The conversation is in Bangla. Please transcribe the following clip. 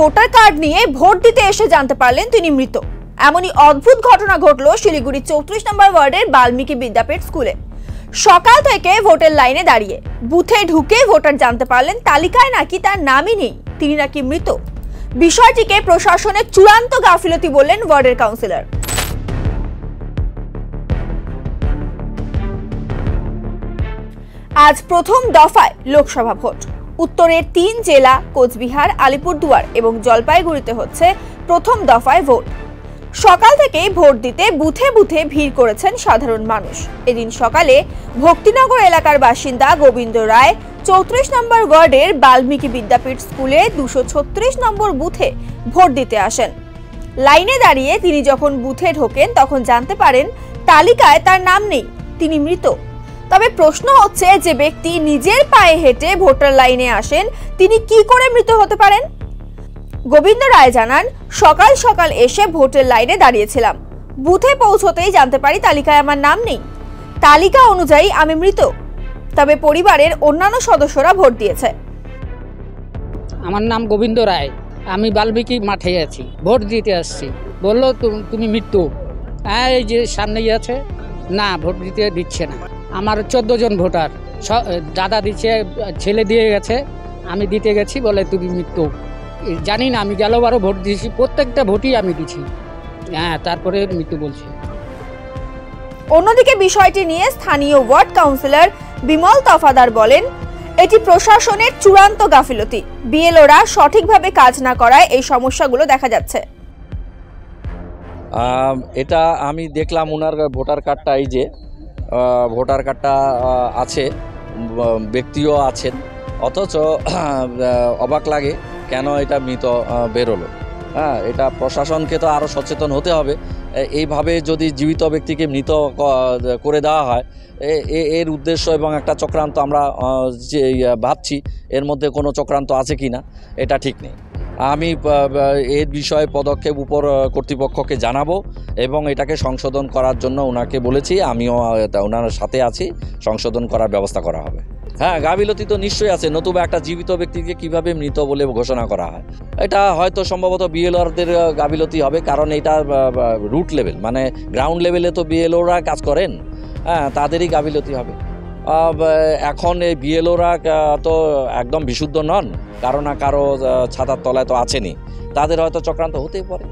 ভোটার কার্ড নিয়ে ভোট দিতে এসে জানতে পারলেন তিনি মৃত। এমনই অদ্ভুত ঘটনা ঘটলো শিলিগুড়ি 34 নম্বর ওয়ার্ডের বাল্মীকি বিদ্যাপীঠ স্কুলে। সকাল থেকে ভোটের লাইনে দাঁড়িয়ে বুথে ঢুকে ভোটার জানতে পারলেন তালিকায় নাকি তার নামই নেই, তিনি নাকি মৃত। বিষয়টিকে প্রশাসনের চূড়ান্ত গাফিলতি বললেন ওয়ার্ডের কাউন্সিলর। আজ প্রথম দফায় লোকসভা ভোট। উত্তরের 3 জেলা কোচবিহার, আলিপুরদুয়ার এবং জলপাইগুড়িতে হচ্ছে প্রথম দফায় ভোট। সকাল থেকেই ভোট দিতে বুথে বুথে ভিড় করেছেন সাধারণ মানুষ। এদিন সকালে ভক্তিনগর এলাকার বাসিন্দা গোবিন্দ রায় 34 নম্বর ওয়ার্ডের বাল্মীকি বিদ্যাপীঠ স্কুলে 236 নম্বর বুথে ভোট দিতে আসেন। লাইনে দাঁড়িয়ে তিনি যখন বুথে ঢোকেন তখন জানতে পারেন তালিকায় তার নাম নেই, তিনি মৃত। তবে প্রশ্ন হচ্ছে, যে ব্যক্তি নিজের পায়ে হেঁটে ভোটার লাইনে আসেন তিনি কি করে মৃত হতে পারেন? গোবিন্দ রায় জানান, সকাল সকাল এসে ভোটের লাইনে দাঁড়িয়েছিলাম। বুথে পৌঁছতেই জানতে পারি তালিকায় আমার নাম নেই। তালিকা অনুযায়ী আমি মৃত। তবে পরিবারের অন্যান্য সদস্যরা ভোট দিয়েছে। আমার নাম গোবিন্দ রায়, আমি বাল্মীকি মাঠে আছি, ভোট দিতে আসছি। বললো তুমি মৃত্যু। হ্যাঁ, এই যে সামনেই আছে, না ভোট দিচ্ছে না। আমার 14 জন ভোটার, দাদা দিচ্ছে, ছেলে দিয়ে গেছে, আমি দিতে গেছি, বলে তুমি মৃত্যু। জানি না, আমি গেলবারও ভোট দিয়েছি, প্রত্যেকটা ভোটই আমি দিচ্ছি। হ্যাঁ, তারপরে মৃত্যু বলছি। অন্যদিকে বিষয়টি নিয়ে স্থানীয় ওয়ার্ড কাউন্সিলর বিমল তফাদার বলেন, এটি প্রশাসনের চূড়ান্ত গাফিলতি। বিএলওরা সঠিকভাবে কাজ না করায় এই সমস্যাগুলো দেখা যাচ্ছে। এটা আমি দেখলাম ওনার ভোটার কার্ডটা, এই যে ভোটার কার্ডটা আছে, ব্যক্তিও আছেন, অথচ অবাক লাগে কেন এটা মৃত বেরোলো। হ্যাঁ, এটা প্রশাসনকে তো আরও সচেতন হতে হবে। এইভাবে যদি জীবিত ব্যক্তিকে মৃত করে দেওয়া হয়, এর উদ্দেশ্য এবং একটা চক্রান্ত আমরা যে ভাবছি, এর মধ্যে কোনো চক্রান্ত আছে কি না এটা ঠিক নেই। আমি এর বিষয়ে পদক্ষেপ উপর কর্তৃপক্ষকে জানাবো এবং এটাকে সংশোধন করার জন্য ওনাকে বলেছি। আমিও ওনার সাথে আছি, সংশোধন করার ব্যবস্থা করা হবে। হ্যাঁ, গাফিলতি তো নিশ্চয়ই আছে। নতুবা একটা জীবিত ব্যক্তিকে কিভাবে মৃত বলে ঘোষণা করা হয়, এটা হয়তো সম্ভবত বিএলওদের গাফিলতি হবে, কারণ এটা রুট লেভেল, মানে গ্রাউন্ড লেভেলে তো বিএলওরা কাজ করেন। হ্যাঁ, তাদেরই গাফিলতি হবে। এখন এই বিএলওরা তো একদম বিশুদ্ধ নন, কারো না কারো ছাতার তলায় তো আছেনই, তাদের হয়তো চক্রান্ত হতেই পারে।